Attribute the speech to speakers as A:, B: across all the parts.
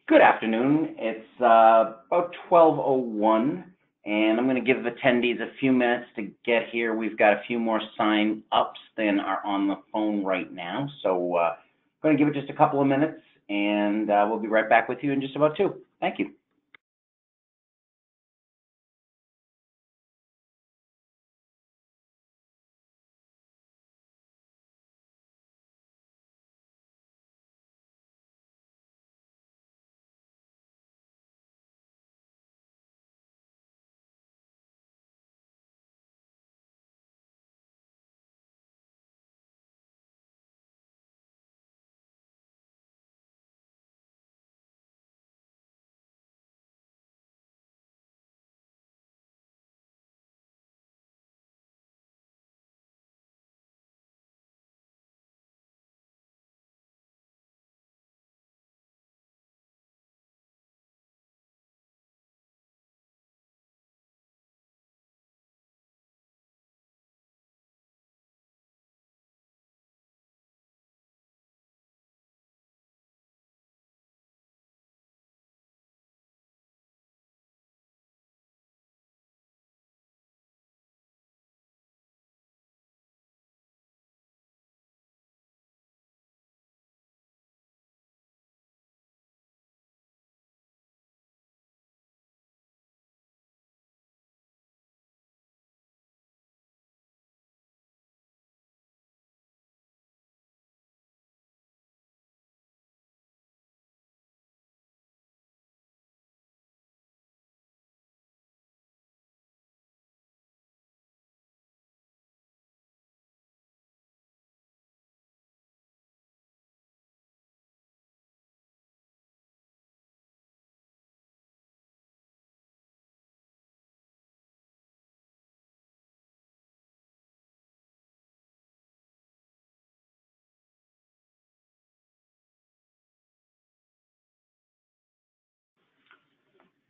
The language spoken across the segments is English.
A: Good afternoon. It's about 12:01, and I'm going to give attendees a few minutes to get here. We've got a few more sign-ups than are on the phone right now, so I'm going to give it just a couple of minutes, and we'll be right back with you in just about 2. Thank you.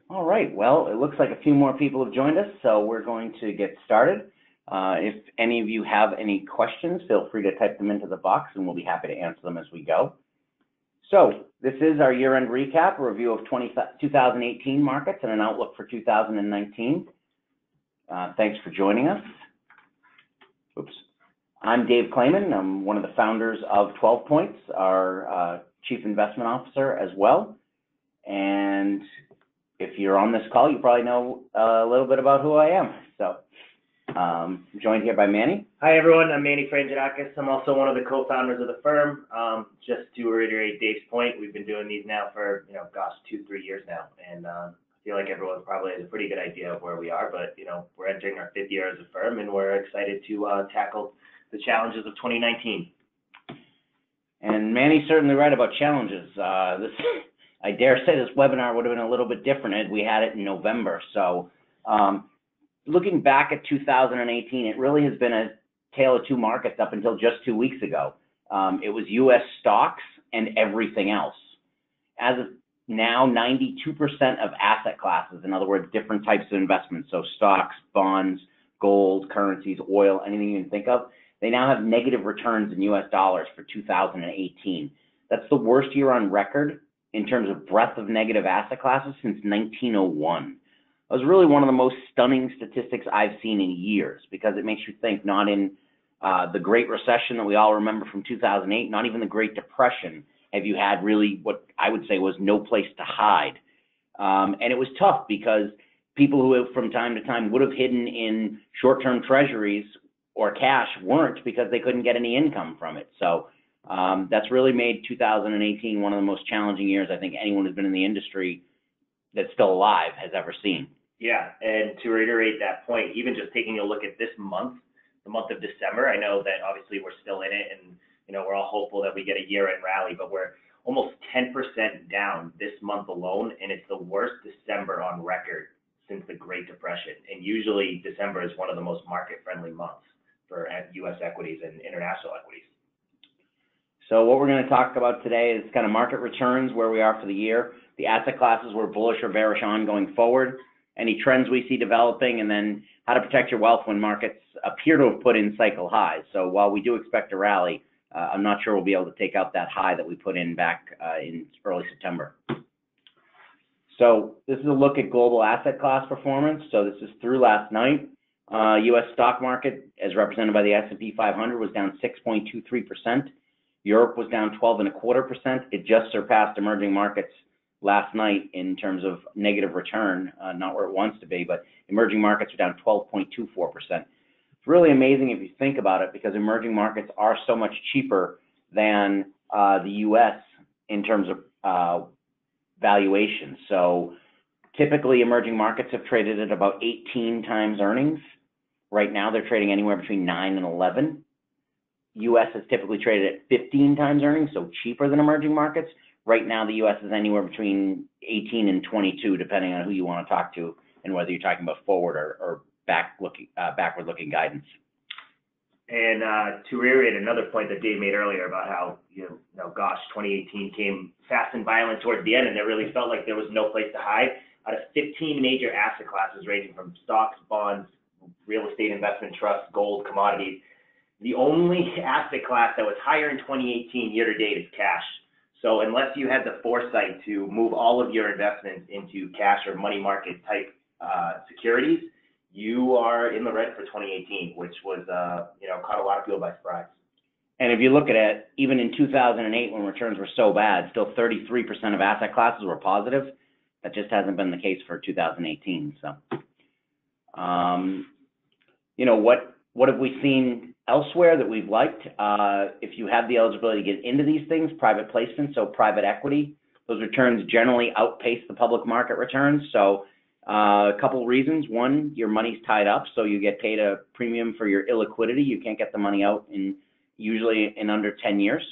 A: All right, well, it looks like a few more people have joined us, so we're going to get started. If any of you have any questions, feel free to type them into the box, and we'll be happy to answer them as we go. So this is our year-end recap, a review of 2018 markets and an outlook for 2019. Thanks for joining us. Oops. I'm Dave Clayman. I'm one of the founders of 12 Points, our Chief Investment Officer as well. And if you're on this call, you probably know a little bit about who I am. So I'm joined here by Manny.
B: Hi, everyone. I'm Manny Frangiadakis. I'm also one of the co-founders of the firm. Just to reiterate Dave's point, we've been doing these now for, 2-3 years now. And I feel like everyone probably has a pretty good idea of where we are. But, we're entering our 5th year as a firm, and we're excited to tackle the challenges of 2019.
A: And Manny's certainly right about challenges. I dare say this webinar would have been a little bit different had we had it in November. So looking back at 2018, it really has been a tale of two markets up until just 2 weeks ago. It was U.S. stocks and everything else. As of now, 92% of asset classes, in other words, different types of investments, so stocks, bonds, gold, currencies, oil, anything you can think of, they now have negative returns in U.S. dollars for 2018. That's the worst year on record in terms of breadth of negative asset classes since 1901. It was really one of the most stunning statistics I've seen in years, because it makes you think, not in the Great Recession that we all remember from 2008, not even the Great Depression, have you had really what I would say was no place to hide. And it was tough because people who from time to time would have hidden in short-term treasuries or cash weren't, because they couldn't get any income from it. So that's really made 2018 one of the most challenging years I think anyone who's been in the industry that's still alive has ever seen.
B: Yeah, and to reiterate that point, even just taking a look at this month, the month of December, I know that obviously we're still in it, and we're all hopeful that we get a year-end rally, but we're almost 10% down this month alone, and it's the worst December on record since the Great Depression. And usually December is one of the most market-friendly months for U.S. equities and international equities.
A: So what we're going to talk about today is kind of market returns, where we are for the year, the asset classes we're bullish or bearish on going forward, any trends we see developing, and then how to protect your wealth when markets appear to have put in cycle highs. So while we do expect a rally, I'm not sure we'll be able to take out that high that we put in back in early September. So this is a look at global asset class performance. So this is through last night. U.S. stock market, as represented by the S&P 500, was down 6.23%. Europe was down 12.25%. It just surpassed emerging markets last night in terms of negative return, not where it wants to be, but emerging markets are down 12.24%. It's really amazing if you think about it, because emerging markets are so much cheaper than the U.S. in terms of valuation. So typically emerging markets have traded at about 18 times earnings. Right now they're trading anywhere between 9 and 11. U.S. has typically traded at 15 times earnings, so cheaper than emerging markets. Right now the U.S. is anywhere between 18 and 22, depending on who you want to talk to and whether you're talking about forward or backward-looking guidance.
B: And to reiterate another point that Dave made earlier about how, 2018 came fast and violent towards the end, and it really felt like there was no place to hide. Out of 15 major asset classes ranging from stocks, bonds, real estate investment trusts, gold, commodities, the only asset class that was higher in 2018 year to date is cash. So unless you had the foresight to move all of your investments into cash or money market type securities, you are in the red for 2018, which was, caught a lot of people by surprise.
A: And if you look at it, even in 2008, when returns were so bad, still 33% of asset classes were positive. That just hasn't been the case for 2018. So, what have we seen elsewhere that we've liked? If you have the eligibility to get into these things, private placement, so private equity, those returns generally outpace the public market returns. So a couple of reasons. One, your money's tied up, so you get paid a premium for your illiquidity. You can't get the money out usually in under 10 years.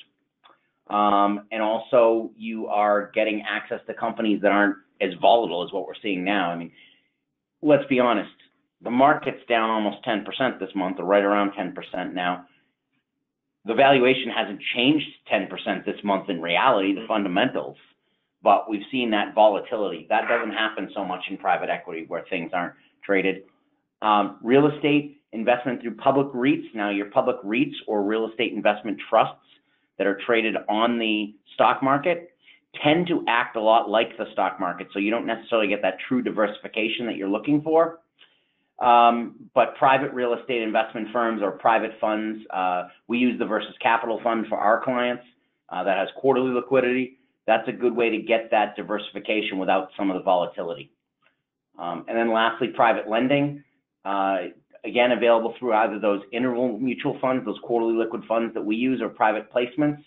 A: And also you are getting access to companies that aren't as volatile as what we're seeing now. I mean, let's be honest, the market's down almost 10% this month, or right around 10% now. The valuation hasn't changed 10% this month in reality, the fundamentals, but we've seen that volatility. That doesn't happen so much in private equity where things aren't traded. Real estate investment through public REITs. Now, your public REITs or real estate investment trusts that are traded on the stock market tend to act a lot like the stock market, so you don't necessarily get that true diversification that you're looking for. But private real estate investment firms or private funds, we use the Versus Capital Fund for our clients that has quarterly liquidity. That's a good way to get that diversification without some of the volatility. And then lastly, private lending, again, available through either those interval mutual funds, those quarterly liquid funds that we use, or private placements.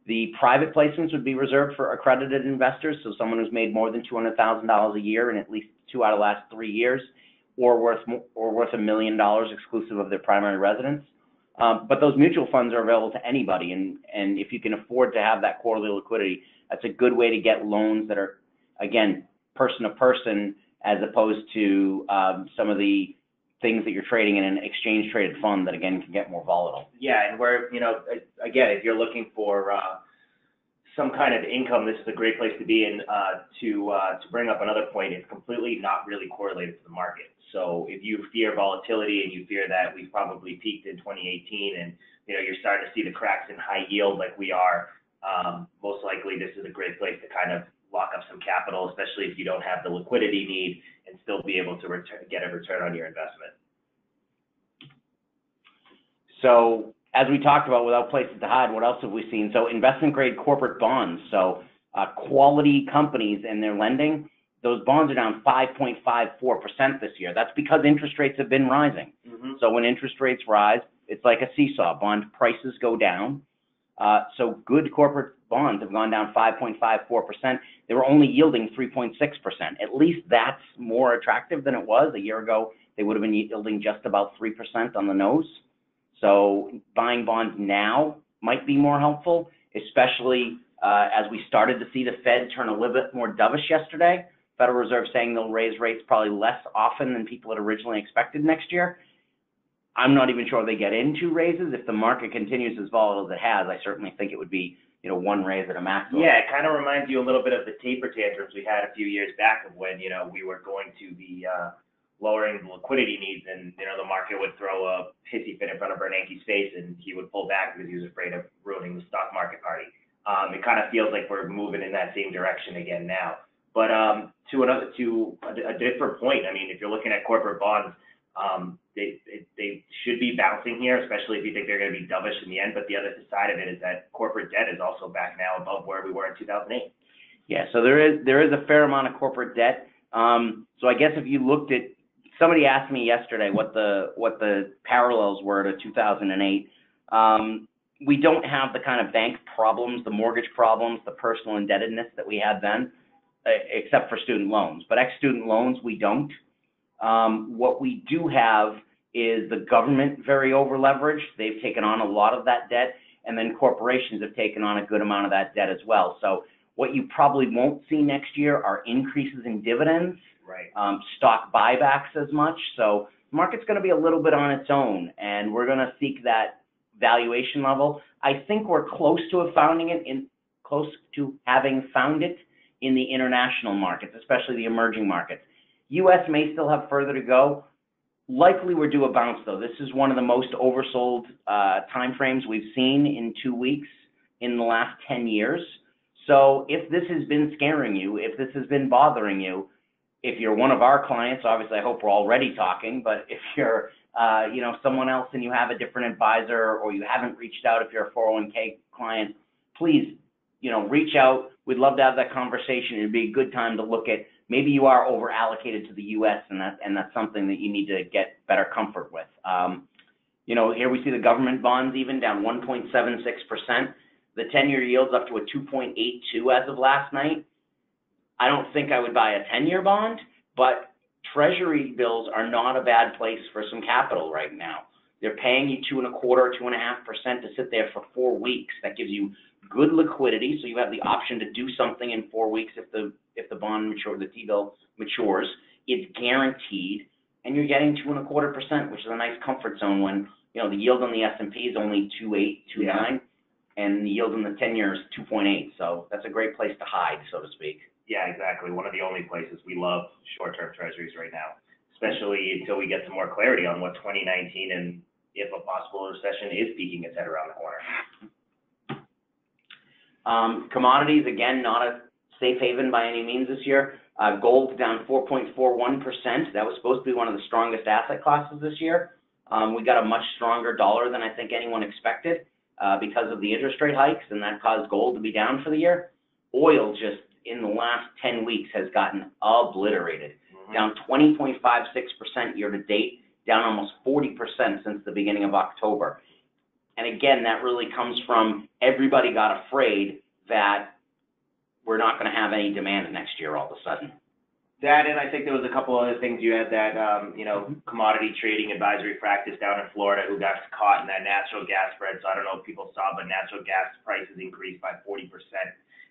A: The private placements would be reserved for accredited investors, so someone who's made more than $200,000 a year in at least 2 out of the last 3 years, or worth $1 million exclusive of their primary residence. But those mutual funds are available to anybody, and if you can afford to have that quarterly liquidity, that's a good way to get loans that are, again, person to person, as opposed to some of the things that you're trading in an exchange traded fund that, again, can get more volatile.
B: Yeah, and where, again, if you're looking for some kind of income, this is a great place to be in. To bring up another point, it's completely not really correlated to the market. So if you fear volatility and you fear that we've probably peaked in 2018 and you're starting to see the cracks in high yield like we are, most likely this is a great place to kind of lock up some capital, especially if you don't have the liquidity need, and still be able to get a return on your investment.
A: So as we talked about, without places to hide, what else have we seen? So investment grade corporate bonds, so quality companies and their lending, those bonds are down 5.54% this year. That's because interest rates have been rising. Mm-hmm. So when interest rates rise, it's like a seesaw. Bond prices go down. So good corporate bonds have gone down 5.54%. They were only yielding 3.6%. At least that's more attractive than it was. A year ago, they would have been yielding just about 3% on the nose. So buying bonds now might be more helpful, especially as we started to see the Fed turn a little bit more dovish yesterday. Federal Reserve saying they'll raise rates probably less often than people had originally expected next year. I'm not even sure they get into raises. If the market continues as volatile as it has, I certainly think it would be, one raise at a maximum.
B: Yeah, it kind of reminds you a little bit of the taper tantrums we had a few years back of when, we were going to be lowering the liquidity needs, and, the market would throw a hissy fit in front of Bernanke's face, and he would pull back because he was afraid of ruining the stock market party. It kind of feels like we're moving in that same direction again now. But to a different point, I mean, if you're looking at corporate bonds, they should be bouncing here, especially if you think they're going to be dovish in the end. But the other side of it is that corporate debt is also back now above where we were in 2008.
A: Yeah, so there is a fair amount of corporate debt. So I guess if you looked at, somebody asked me yesterday what the parallels were to 2008. We don't have the kind of bank problems, the mortgage problems, the personal indebtedness that we had then, except for student loans. But ex-student loans, we don't. What we do have is the government very over-leveraged. They've taken on a lot of that debt, and then corporations have taken on a good amount of that debt as well. So what you probably won't see next year are increases in dividends,
B: right.
A: Stock buybacks as much. So the market's going to be a little bit on its own, and we're going to seek that valuation level. I think we're close to having found it in the international markets, especially the emerging markets. U.S. may still have further to go. Likely we're due a bounce, though. This is one of the most oversold time frames we've seen in 2 weeks in the last 10 years. So if this has been scaring you, if this has been bothering you, if you're one of our clients, obviously I hope we're already talking, but if you're someone else and you have a different advisor or you haven't reached out, if you're a 401k client, please, reach out. We'd love to have that conversation. It'd be a good time to look at, maybe you are over allocated to the U.S. and that's something that you need to get better comfort with. Here we see the government bonds even down 1.76%. The 10-year yield's up to a 2.82 as of last night. I don't think I would buy a 10-year bond, but Treasury bills are not a bad place for some capital right now. They're paying you 2.25%, 2.5% to sit there for 4 weeks. That gives you good liquidity, so you have the option to do something in 4 weeks if the bond matures, the T-bill matures. It's guaranteed, and you're getting 2.25%, which is a nice comfort zone when the yield on the S&P is only 2.8, 2.9, yeah. And the yield on the 10-year is 2.8. So that's a great place to hide, so to speak.
B: Yeah, exactly. One of the only places we love short-term treasuries right now, especially until we get some more clarity on what 2019 and if a possible recession is peeking its head around the corner.
A: Commodities, again, not a safe haven by any means this year. Gold down 4.41%. That was supposed to be one of the strongest asset classes this year. We got a much stronger dollar than I think anyone expected because of the interest rate hikes, and that caused gold to be down for the year. Oil just in the last 10 weeks has gotten obliterated, down 20.56% year to date, down almost 40% since the beginning of October. And again, that really comes from everybody got afraid that we're not going to have any demand next year all of a sudden.
B: That, and I think there was a couple other things. You had that, commodity trading advisory practice down in Florida who got caught in that natural gas spread. So I don't know if people saw, but natural gas prices increased by 40%.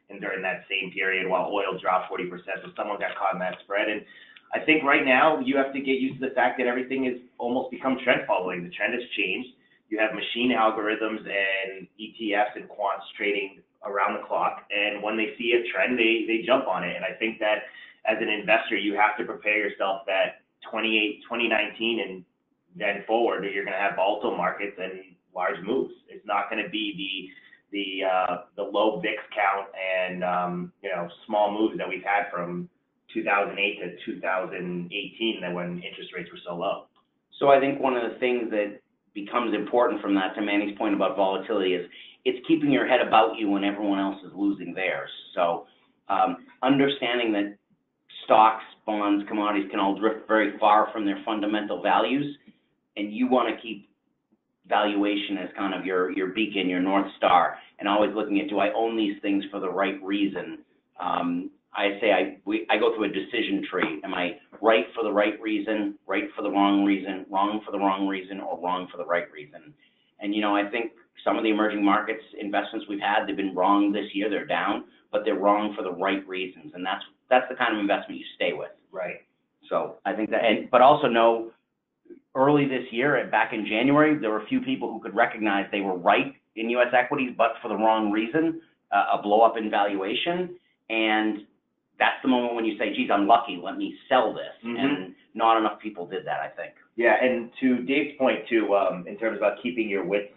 B: And during that same period, while oil dropped 40%, so someone got caught in that spread. And I think right now you have to get used to the fact that everything has almost become trend following. The trend has changed. You have machine algorithms and ETFs and quants trading around the clock, and when they see a trend, they jump on it. And I think that as an investor, you have to prepare yourself that 2019 and then forward, you're going to have volatile markets and large moves. It's not going to be the low VIX count and small moves that we've had from 2008 to 2018, that when interest rates were so low.
A: So I think one of the things that becomes important from that, to Manny's point about volatility, is it's keeping your head about you when everyone else is losing theirs. So understanding that stocks, bonds, commodities can all drift very far from their fundamental values, and you want to keep valuation as kind of your beacon, your North Star, and always looking at, do I own these things for the right reason? I say I go through a decision tree. Am I right for the right reason, right for the wrong reason, wrong for the wrong reason, or wrong for the right reason? And, I think some of the emerging markets investments we've had, they've been wrong this year. They're down, but they're wrong for the right reasons. And that's the kind of investment you stay with.
B: Right.
A: So I think that, but also know early this year, back in January, there were a few people who could recognize they were right in U.S. equities, but for the wrong reason, a blow up in valuation. And that's the moment when you say, geez, I'm lucky, let me sell this. And not enough people did that, I think.
B: Yeah, and to Dave's point too, in terms about keeping your wits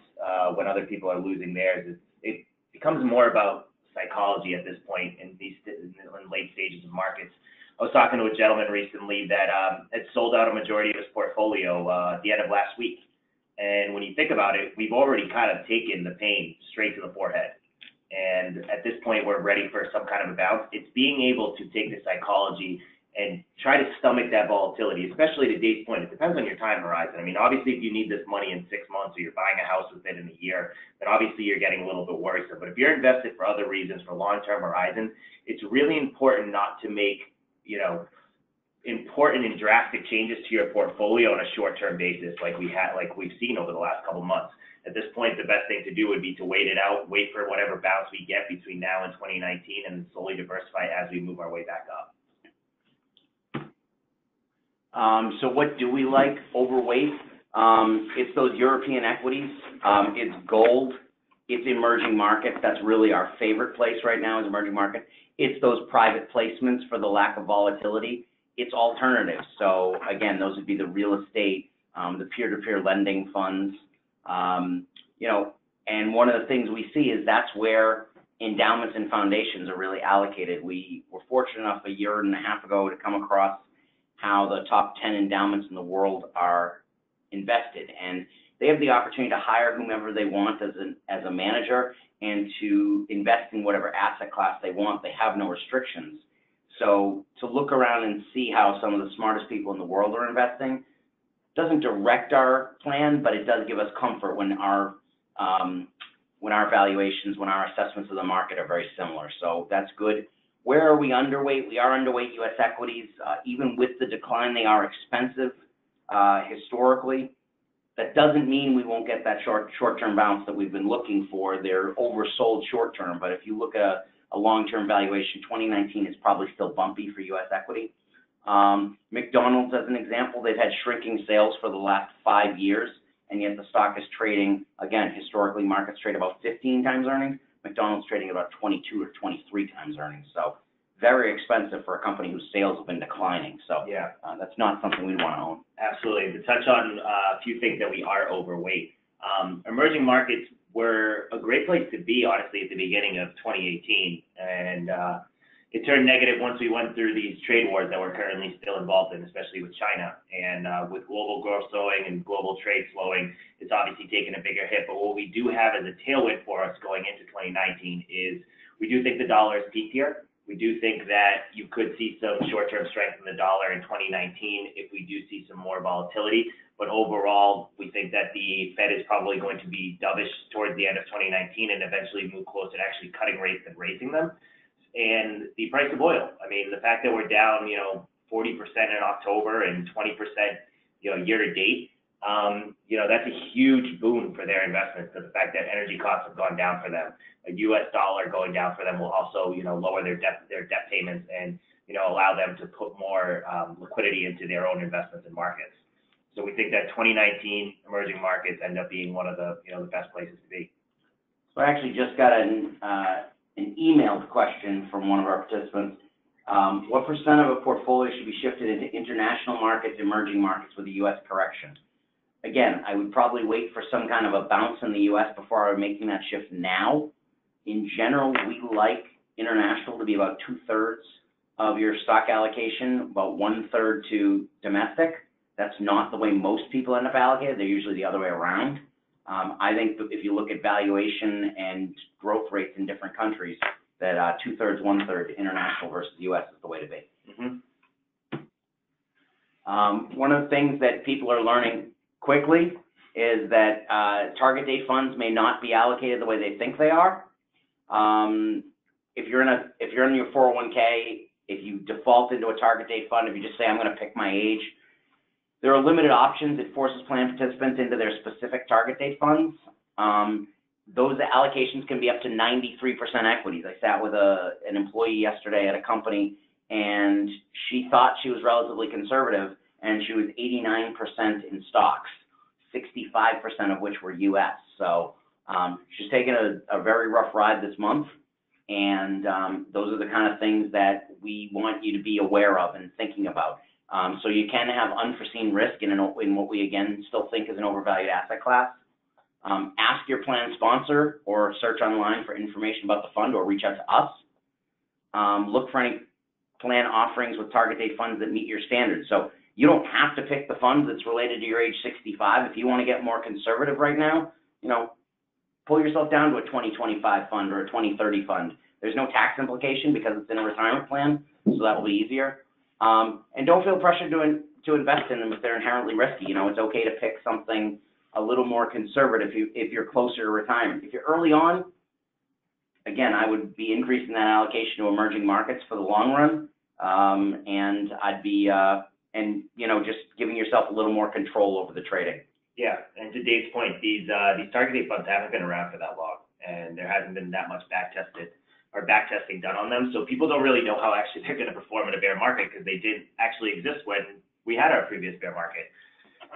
B: when other people are losing theirs, it becomes more about psychology at this point in late stages of markets. I was talking to a gentleman recently that had sold out a majority of his portfolio at the end of last week. And when you think about it, we've already kind of taken the pain straight to the forehead. And at this point, we're ready for some kind of a bounce. It's being able to take the psychology and try to stomach that volatility, especially to Dave's point. It depends on your time horizon. I mean, obviously, if you need this money in 6 months or you're buying a house with it in a year, then obviously you're getting a little bit worrisome. But if you're invested for other reasons, for long-term horizon, it's really important not to make, important and drastic changes to your portfolio on a short-term basis like we've seen over the last couple months. At this point, the best thing to do would be to wait it out, wait for whatever bounce we get between now and 2019, and slowly diversify as we move our way back up.
A: So what do we like? Overweight. It's those European equities. It's gold. It's emerging markets. That's really our favorite place right now is emerging markets. It's those private placements for the lack of volatility. It's alternatives. So again, those would be the real estate, the peer-to-peer lending funds. And one of the things we see is that's where endowments and foundations are really allocated. We were fortunate enough a year and a half ago to come across how the top 10 endowments in the world are invested, and they have the opportunity to hire whomever they want as a manager and to invest in whatever asset class they want. They have no restrictions. So to look around and see how some of the smartest people in the world are investing doesn't direct our plan, but it does give us comfort when our valuations, when our assessments of the market are very similar. So that's good. Where are we underweight? We are underweight U.S. equities. Even with the decline, they are expensive historically. That doesn't mean we won't get that short-term bounce that we've been looking for. They're oversold short-term, but if you look at a long-term valuation, 2019 is probably still bumpy for U.S. equity. McDonald's, as an example, they've had shrinking sales for the last 5 years, and yet the stock is trading, again, historically markets trade about 15 times earnings. McDonald's trading about 22 or 23 times earnings. So very expensive for a company whose sales have been declining. So yeah, that's not something we'd want to own.
B: Absolutely. To touch on a few things that we are overweight. Emerging markets were a great place to be, honestly, at the beginning of 2018. And it turned negative once we went through these trade wars that we're currently still involved in, especially with China. And with global growth slowing and global trade slowing, it's obviously taken a bigger hit. But what we do have as a tailwind for us going into 2019 is we do think the dollar is peaked here. We do think that you could see some short-term strength in the dollar in 2019 if we do see some more volatility. But overall, we think that the Fed is probably going to be dovish towards the end of 2019 and eventually move closer to actually cutting rates and raising them. And the price of oil. I mean, the fact that we're down, 40% in October and 20%, year to date, that's a huge boon for their investments. So the fact that energy costs have gone down for them, a U.S. dollar going down for them will also, lower their debt payments and, allow them to put more liquidity into their own investments and markets. So we think that 2019 emerging markets end up being one of the, the best places to be.
A: So I actually just got an emailed question from one of our participants. What % of a portfolio should be shifted into international markets, emerging markets with a U.S. correction? Again, I would probably wait for some kind of a bounce in the U.S. before I would making that shift now. In general, we like international to be about 2/3 of your stock allocation, about 1/3 to domestic. That's not the way most people end up allocated. They're usually the other way around. I think if you look at valuation and growth rates in different countries, that 2/3, 1/3 international versus U.S. is the way to be. One of the things that people are learning quickly is that target date funds may not be allocated the way they think they are. If you're in your 401k, if you default into a target date fund, if you just say I'm going to pick my age, there are limited options. It forces plan participants into their specific target date funds. Those allocations can be up to 93% equities. I sat with an employee yesterday at a company, and she thought she was relatively conservative, and she was 89% in stocks, 65% of which were U.S. So she's taken a very rough ride this month, and those are the kind of things that we want you to be aware of and thinking about. So you can have unforeseen risk in what we, again, still think is an overvalued asset class. Ask your plan sponsor or search online for information about the fund or reach out to us. Look for any plan offerings with target date funds that meet your standards. So you don't have to pick the fund that's related to your age 65. If you want to get more conservative right now, pull yourself down to a 2025 fund or a 2030 fund. There's no tax implication because it's in a retirement plan, so that will be easier. And don't feel pressured to invest in them if they're inherently risky. It's okay to pick something a little more conservative if you're closer to retirement. If you're early on, again, I would be increasing that allocation to emerging markets for the long run, and I'd be just giving yourself a little more control over the trading.
B: Yeah, and to Dave's point, these target date funds haven't been around for that long, and there hasn't been that much backtesting done on them. So people don't really know how actually they're going to perform in a bear market because they didn't actually exist when we had our previous bear market.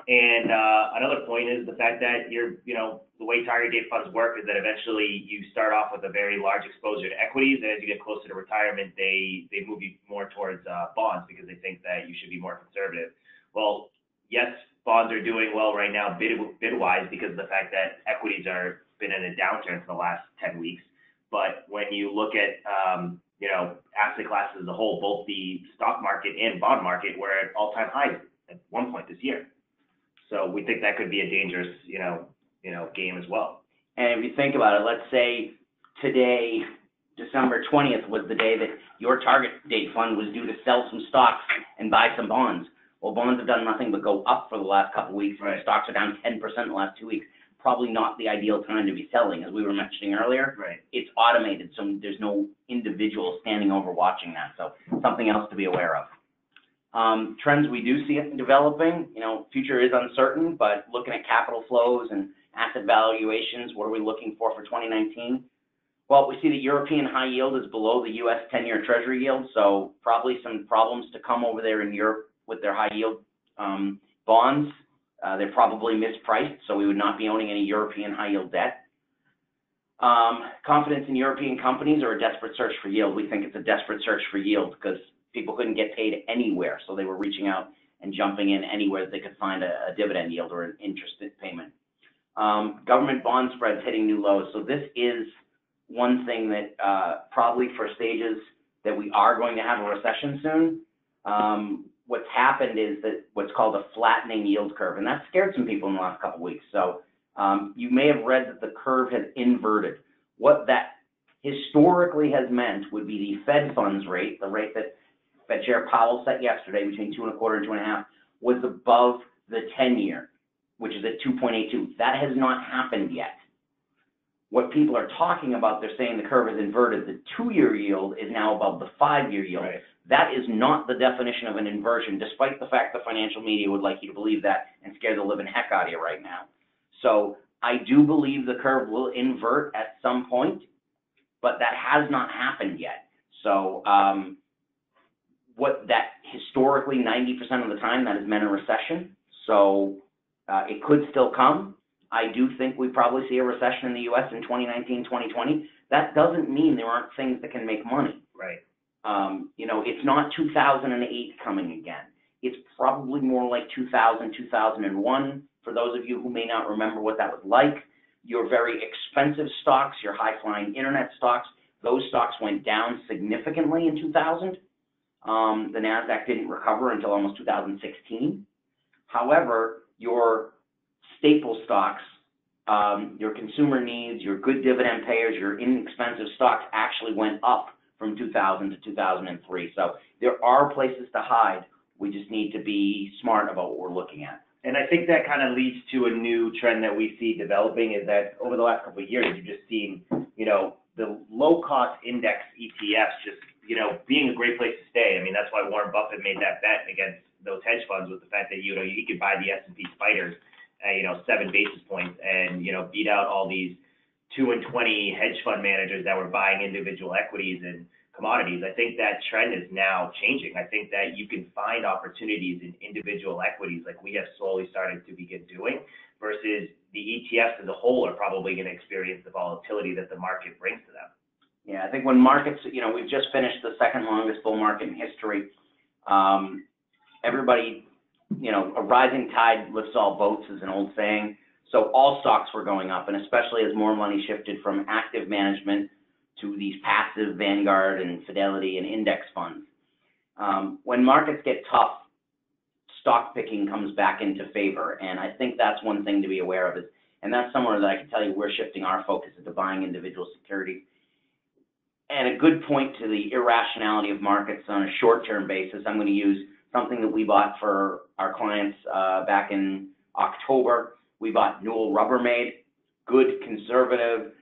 B: And another point is the fact that the way target date funds work is that eventually you start off with a very large exposure to equities, and as you get closer to retirement, they move you more towards bonds because they think that you should be more conservative. Well, yes, bonds are doing well right now bid-wise because of the fact that equities are been in a downturn for the last 10 weeks. But when you look at asset classes as a whole, both the stock market and bond market were at all-time highs at one point this year. So we think that could be a dangerous, game as well.
A: And if you think about it, let's say today, December 20th, was the day that your target date fund was due to sell some stocks and buy some bonds. Well, bonds have done nothing but go up for the last couple of weeks.
B: Right.
A: And stocks are down 10% in the last 2 weeks. Probably not the ideal time to be selling, as we were mentioning earlier.
B: Right.
A: It's automated, so there's no individual standing over watching that. So something else to be aware of. Trends we do see it developing, future is uncertain, but looking at capital flows and asset valuations, what are we looking for 2019? Well, we see that European high yield is below the U.S. 10-year Treasury yield, so probably some problems to come over there in Europe with their high yield bonds. They're probably mispriced, so we would not be owning any European high yield debt. Confidence in European companies or a desperate search for yield. We think it's a desperate search for yield because people couldn't get paid anywhere, so they were reaching out and jumping in anywhere that they could find a dividend yield or an interest payment. Government bond spreads hitting new lows. So this is one thing that probably for stages that we are going to have a recession soon. What's happened is that what's called a flattening yield curve, and that scared some people in the last couple of weeks. So you may have read that the curve has inverted. What that historically has meant would be the Fed funds rate, the rate that Fed Chair Powell set yesterday between 2.25 and 2.5, was above the 10-year, which is at 2.82. That has not happened yet. What people are talking about, they're saying the curve is inverted. The 2-year yield is now above the 5-year yield.
B: Right.
A: That is not the definition of an inversion, despite the fact the financial media would like you to believe that and scare the living heck out of you right now. So I do believe the curve will invert at some point, but that has not happened yet. So what that historically 90% of the time that has meant a recession. So it could still come. I do think we probably see a recession in the U.S. in 2019, 2020. That doesn't mean there aren't things that can make money.
B: Right.
A: It's not 2008 coming again. It's probably more like 2000, 2001. For those of you who may not remember what that was like, your very expensive stocks, your high-flying internet stocks, those stocks went down significantly in 2000. The NASDAQ didn't recover until almost 2016. However, your staple stocks, your consumer needs, your good dividend payers, your inexpensive stocks actually went up from 2000 to 2003. So there are places to hide. We just need to be smart about what we're looking at.
B: And I think that kind of leads to a new trend that we see developing is that over the last couple of years, you've just seen, the low-cost index ETFs just, being a great place to stay. I mean, that's why Warren Buffett made that bet against those hedge funds with the fact that, you could buy the S&P spiders at, 7 basis points and, beat out all these 2 and 20 hedge fund managers that were buying individual equities and commodities. I think that trend is now changing. I think that you can find opportunities in individual equities like we have slowly started to begin doing versus the ETFs as a whole are probably going to experience the volatility that the market brings to them.
A: Yeah, I think when markets, we've just finished the second longest bull market in history. Everybody, a rising tide lifts all boats is an old saying. So all stocks were going up, and especially as more money shifted from active management to these passive Vanguard and Fidelity and index funds. When markets get tough, stock picking comes back into favor, and I think that's one thing to be aware of. And that's somewhere that I can tell you we're shifting our focus into buying individual securities. And a good point to the irrationality of markets on a short-term basis, I'm going to use something that we bought for our clients back in October. We bought Newell Rubbermaid, good, conservative,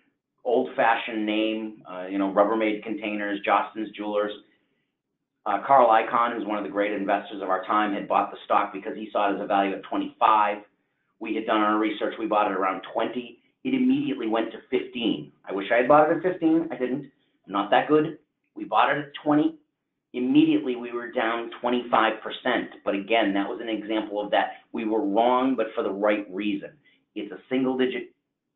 A: old-fashioned name, Rubbermaid Containers, Jostens Jewelers. Carl Icahn, who's one of the great investors of our time, had bought the stock because he saw it as a value at 25. We had done our research. We bought it around 20. It immediately went to 15. I wish I had bought it at 15. I didn't. I'm not that good. We bought it at 20. Immediately, we were down 25%. But again, that was an example of that. We were wrong, but for the right reason. It's a single-digit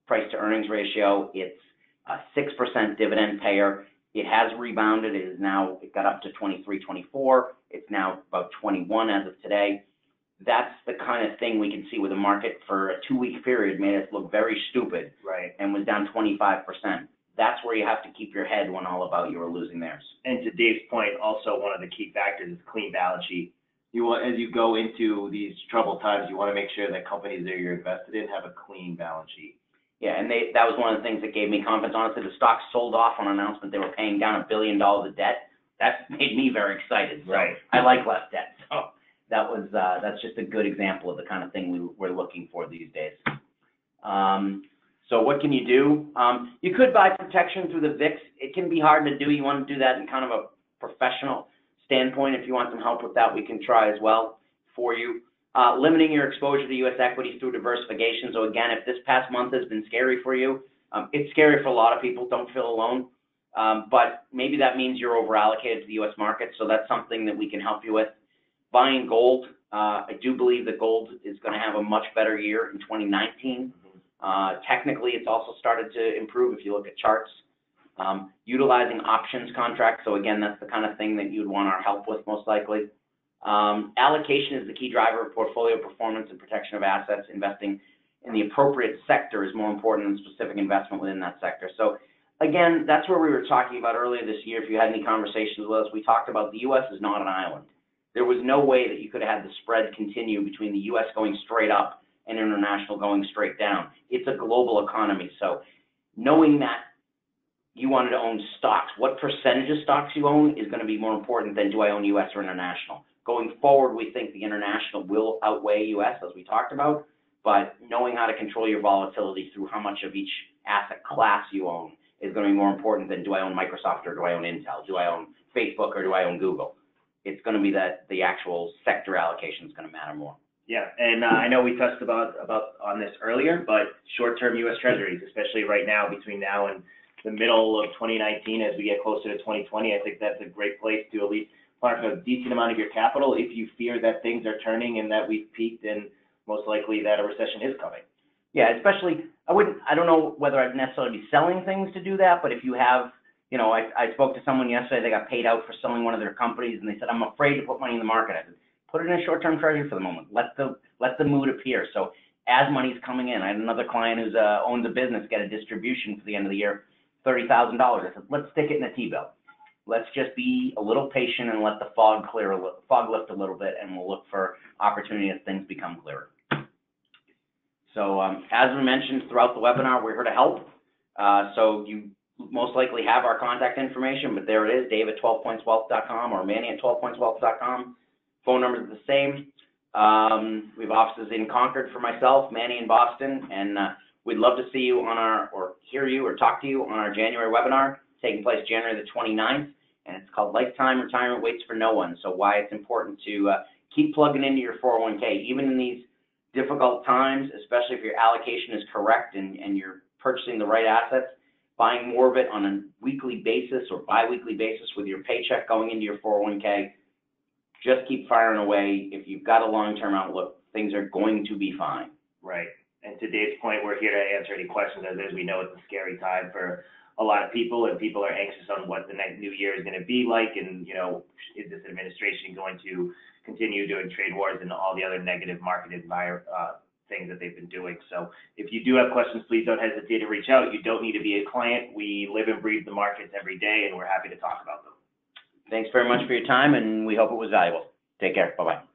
A: price-to-earnings ratio. It's a 6% dividend payer. It has rebounded. It got up to 23, 24. It's now about 21 as of today. That's the kind of thing we can see with the market for a 2-week period made us look very stupid,
B: right,
A: and was down 25%. That's where you have to keep your head when all about you are losing theirs.
B: And to Dave's point, also one of the key factors is clean balance sheet. As you go into these troubled times, you want to make sure that companies that you're invested in have a clean balance sheet.
A: Yeah, and that was one of the things that gave me confidence. Honestly, the stock sold off on an announcement they were paying down $1 billion of debt. That made me very excited. So
B: right.
A: I like less debt. So that's just a good example of the kind of thing we're looking for these days. So what can you do? You could buy protection through the VIX. It can be hard to do. You want to do that in kind of a professional standpoint. If you want some help with that, we can try as well for you. Limiting your exposure to U.S. equities through diversification. So again, if this past month has been scary for you, it's scary for a lot of people. Don't feel alone. But maybe that means you're over-allocated to the U.S. market, so that's something that we can help you with. Buying gold. I do believe that gold is going to have a much better year in 2019. Technically, it's also started to improve if you look at charts. Utilizing options contracts. So again, that's the kind of thing that you'd want our help with most likely. Allocation is the key driver of portfolio performance and protection of assets. Investing in the appropriate sector is more important than specific investment within that sector. So again, that's where we were talking about earlier this year. If you had any conversations with us, we talked about the U.S. is not an island. There was no way that you could have had the spread continue between the U.S. going straight up and international going straight down. It's a global economy. So knowing that you wanted to own stocks, what percentage of stocks you own is going to be more important than do I own U.S. or international. Going forward, we think the international will outweigh U.S., as we talked about, but knowing how to control your volatility through how much of each asset class you own is going to be more important than do I own Microsoft or do I own Intel, do I own Facebook or do I own Google. It's going to be that the actual sector allocation is going to matter more.
B: Yeah, and I know we touched about on this earlier, but short-term U.S. Treasuries, especially right now between now and the middle of 2019 as we get closer to 2020, I think that's a great place to at least park a decent amount of your capital if you fear that things are turning and that we've peaked and most likely that a recession is coming.
A: Yeah, especially, I don't know whether I'd necessarily be selling things to do that, but if you have, I spoke to someone yesterday, they got paid out for selling one of their companies, and they said, I'm afraid to put money in the market. I said, put it in a short-term treasury for the moment. Let the mood appear. So as money's coming in, I had another client who owns a business get a distribution for the end of the year, $30,000. I said, let's stick it in a T-bill. Let's just be a little patient and let the fog lift a little bit, and we'll look for opportunity as things become clearer. So as we mentioned throughout the webinar, we're here to help. So you most likely have our contact information, but there it is, Dave@12pointswealth.com or Manny@12pointswealth.com. Phone numbers are the same. We have offices in Concord for myself, Manny in Boston, and we'd love to see you hear you or talk to you on our January webinar, taking place January the 29th, and it's called Lifetime Retirement Waits for No One. So why it's important to keep plugging into your 401k, even in these difficult times, especially if your allocation is correct and you're purchasing the right assets, buying more of it on a weekly basis or bi-weekly basis with your paycheck going into your 401k. Just keep firing away. If you've got a long-term outlook, things are going to be fine.
B: Right. And to Dave's point, we're here to answer any questions as we know it's a scary time for a lot of people, and people are anxious on what the next new year is going to be like, and, is this administration going to continue doing trade wars and all the other negative market things that they've been doing. So if you do have questions, please don't hesitate to reach out. You don't need to be a client. We live and breathe the markets every day, and we're happy to talk about them.
A: Thanks very much for your time, and we hope it was valuable. Take care. Bye-bye.